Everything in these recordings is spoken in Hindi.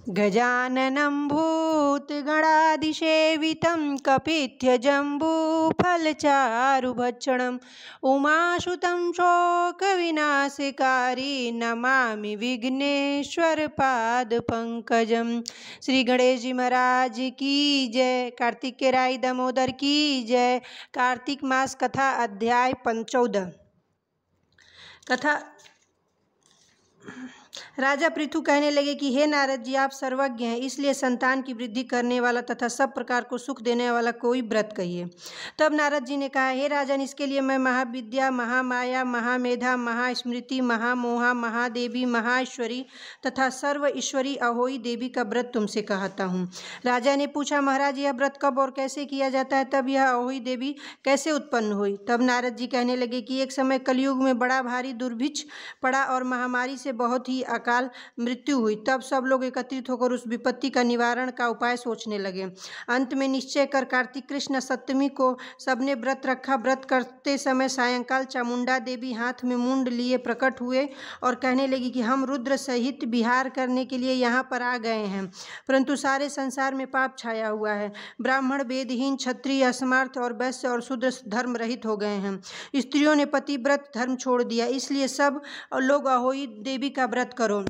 गजाननं भूतगणादिसेवितं कपित्थजम्बूफलचारुभक्षणम् उमासुतं शोकविनाशकारी नमामि विघ्नेश्वरपादपङ्कजम्। श्री गणेश जी महाराज की जय। कार्तिक के राय दामोदर की जय। कार्तिक मास कथा अध्याय 14। कथा। राजा पृथु कहने लगे कि हे नारद जी, आप सर्वज्ञ हैं, इसलिए संतान की वृद्धि करने वाला तथा सब प्रकार को सुख देने वाला कोई व्रत कहिए। तब नारद जी ने कहा, हे राजन, इसके लिए मैं महाविद्या, महामाया, महामेधा, महास्मृति, महामोहा, महादेवी, महाईश्वरी तथा सर्व ईश्वरी अहोई देवी का व्रत तुमसे कहता हूँ। राजा ने पूछा, महाराज, यह व्रत कब और कैसे किया जाता है? तब यह अहोई देवी कैसे उत्पन्न हुई? तब नारद जी कहने लगे कि एक समय कलयुग में बड़ा भारी दुर्भिक्ष पड़ा और महामारी से बहुत ही अकाल मृत्यु हुई। तब सब लोग एकत्रित होकर उस विपत्ति का निवारण का उपाय सोचने लगे। अंत में निश्चय कर कार्तिक कृष्ण सप्तमी को सबने व्रत रखा। व्रत करते समय सायंकाल चामुंडा देवी हाथ में मुंड लिए प्रकट हुए और कहने लगी कि हम रुद्र सहित विहार करने के लिए यहाँ पर आ गए हैं, परंतु सारे संसार में पाप छाया हुआ है। ब्राह्मण, वेदहीन, क्षत्रिय, असमर्थ और वैश्य और शूद्र धर्म रहित हो गए हैं। स्त्रियों ने पतिव्रत धर्म छोड़ दिया, इसलिए सब लोग अहोई देवी का व्रत करो।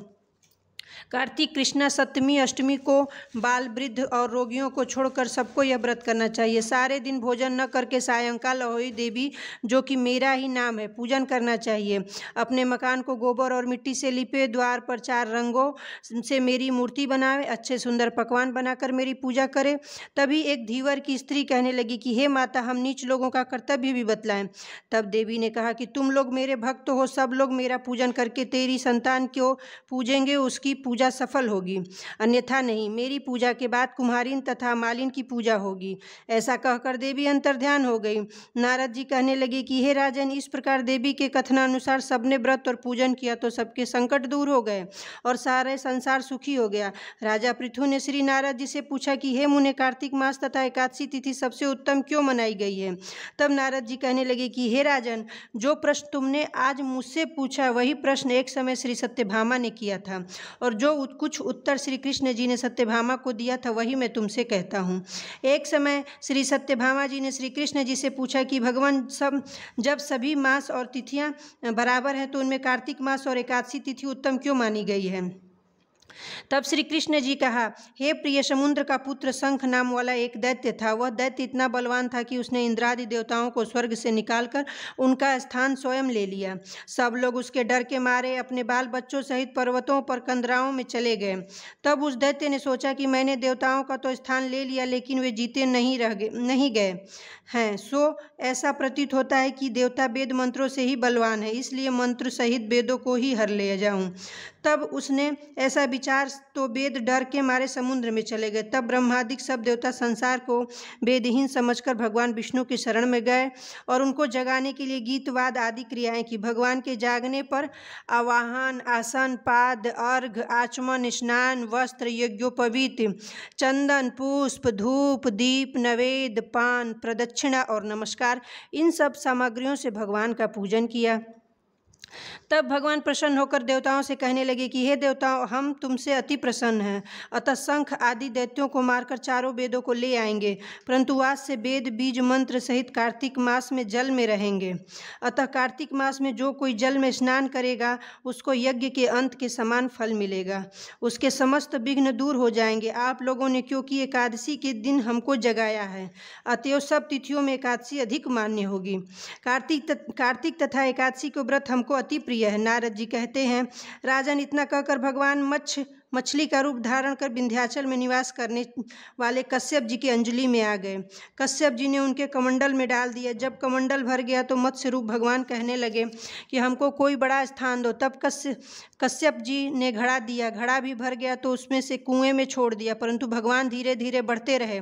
कार्तिक कृष्णा सप्तमी अष्टमी को बाल, वृद्ध और रोगियों को छोड़कर सबको यह व्रत करना चाहिए। सारे दिन भोजन न करके सायंकाल अहोई देवी, जो कि मेरा ही नाम है, पूजन करना चाहिए। अपने मकान को गोबर और मिट्टी से लिपे, द्वार पर 4 रंगों से मेरी मूर्ति बनावे, अच्छे सुंदर पकवान बनाकर मेरी पूजा करे। तभी एक धीवर की स्त्री कहने लगी कि हे माता, हम नीच लोगों का कर्तव्य भी बतलाएं। तब देवी ने कहा कि तुम लोग मेरे भक्त हो, सब लोग मेरा पूजन करके तेरी संतान को पूजेंगे, उसकी पूजा सफल होगी, अन्यथा नहीं। मेरी पूजा के बाद कुम्हारिन तथा मालिन की पूजा होगी। ऐसा कहकर देवी अंतर्ध्यान हो गई। नारद जी कहने लगे कि हे राजन, इस प्रकार देवी के कथनानुसार सबने व्रत और पूजन किया तो सबके संकट दूर हो गए और सारे संसार सुखी हो गया। राजा पृथु ने श्री नारद जी से पूछा कि हे मुने, कार्तिक मास तथा एकादशी तिथि सबसे उत्तम क्यों मनाई गई है? तब नारद जी कहने लगे कि हे राजन, जो प्रश्न तुमने आज मुझसे पूछा वही प्रश्न एक समय श्री सत्यभामा ने किया था, और जो कुछ उत्तर श्री कृष्ण जी ने सत्यभामा को दिया था वही मैं तुमसे कहता हूँ। एक समय श्री सत्यभामा जी ने श्री कृष्ण जी से पूछा कि भगवान, जब सभी मास और तिथियाँ बराबर हैं तो उनमें कार्तिक मास और एकादशी तिथि उत्तम क्यों मानी गई है? तब श्री कृष्ण जी कहा, हे प्रिय, समुद्र का पुत्र शंख नाम वाला एक दैत्य था। वह दैत्य इतना बलवान था कि उसने इंद्रादि देवताओं को स्वर्ग से निकालकर उनका स्थान स्वयं ले लिया। सब लोग उसके डर के मारे अपने बाल बच्चों सहित पर्वतों पर कंदराओं में चले गए। तब उस दैत्य ने सोचा कि मैंने देवताओं का तो स्थान ले लिया, लेकिन वे जीते नहीं गए हैं। सो ऐसा प्रतीत होता है कि देवता वेद मंत्रों से ही बलवान है, इसलिए मंत्र सहित वेदों को ही हर ले जाऊं। तब उसने ऐसा विचार तो वेद डर के मारे समुद्र में चले गए। तब ब्रह्मादिक सब देवता संसार को वेदहीन समझकर भगवान विष्णु की शरण में गए और उनको जगाने के लिए गीतवाद आदि क्रियाएं की। भगवान के जागने पर आवाहन, आसन, पाद, अर्घ, आचमन, स्नान, वस्त्र, यज्ञोपवीत, चंदन, पुष्प, धूप, दीप, नवेद, पान, प्रदक्षिणा और नमस्कार, इन सब सामग्रियों से भगवान का पूजन किया। तब भगवान प्रसन्न होकर देवताओं से कहने लगे कि हे देवताओं, हम तुमसे अति प्रसन्न हैं, अतः शंख आदि दैत्यों को मारकर चारों वेदों को ले आएंगे, परंतु आज से वेद बीज मंत्र सहित कार्तिक मास में जल में रहेंगे। अतः कार्तिक मास में जो कोई जल में स्नान करेगा उसको यज्ञ के अंत के समान फल मिलेगा, उसके समस्त विघ्न दूर हो जाएंगे। आप लोगों ने क्योंकि एकादशी के दिन हमको जगाया है, अतएव सब तिथियों में एकादशी अधिक मान्य होगी। कार्तिक तथा एकादशी को व्रत हमको अति प्रिय है। नारद जी कहते हैं, राजन, इतना कहकर भगवान मछली का रूप धारण कर विंध्याचल में निवास करने वाले कश्यप जी की अंजलि में आ गए। कश्यप जी ने उनके कमंडल में डाल दिया। जब कमंडल भर गया तो मत्स्य रूप भगवान कहने लगे कि हमको कोई बड़ा स्थान दो। तब कश्यप जी ने घड़ा दिया। घड़ा भी भर गया तो उसमें से कुएं में छोड़ दिया, परंतु भगवान धीरे धीरे बढ़ते रहे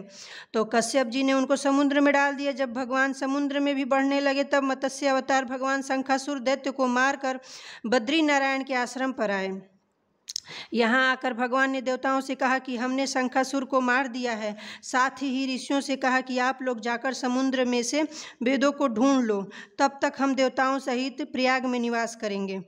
तो कश्यप जी ने उनको समुद्र में डाल दिया। जब भगवान समुद्र में भी बढ़ने लगे तब मत्स्य अवतार भगवान शंखासुर दैत्य को मारकर बद्री नारायण के आश्रम पर आए। यहाँ आकर भगवान ने देवताओं से कहा कि हमने शंखासुर को मार दिया है। साथ ही ऋषियों से कहा कि आप लोग जाकर समुद्र में से वेदों को ढूंढ लो, तब तक हम देवताओं सहित प्रयाग में निवास करेंगे।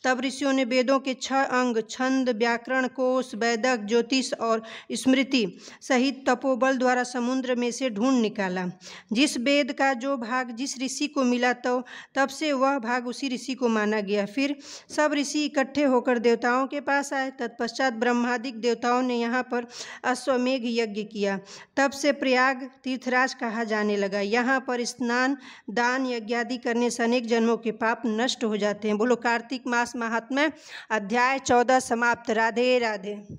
तब ऋषियों ने वेदों के 6 अंग छंद, व्याकरण, कोश, वैदक, ज्योतिष और स्मृति सहित तपोबल द्वारा समुद्र में से ढूंढ निकाला। जिस वेद का जो भाग जिस ऋषि को मिला तो तब से वह भाग उसी ऋषि को माना गया। फिर सब ऋषि इकट्ठे होकर देवताओं के पास आए। तत्पश्चात ब्रह्मादिक देवताओं ने यहाँ पर अश्वमेघ यज्ञ किया। तब से प्रयाग तीर्थराज कहा जाने लगा। यहाँ पर स्नान, दान, यज्ञ आदि करने से अनेक जन्मों के पाप नष्ट हो जाते हैं। बोलो कार्तिक मास महात्म्य अध्याय 14 समाप्त। राधे राधे।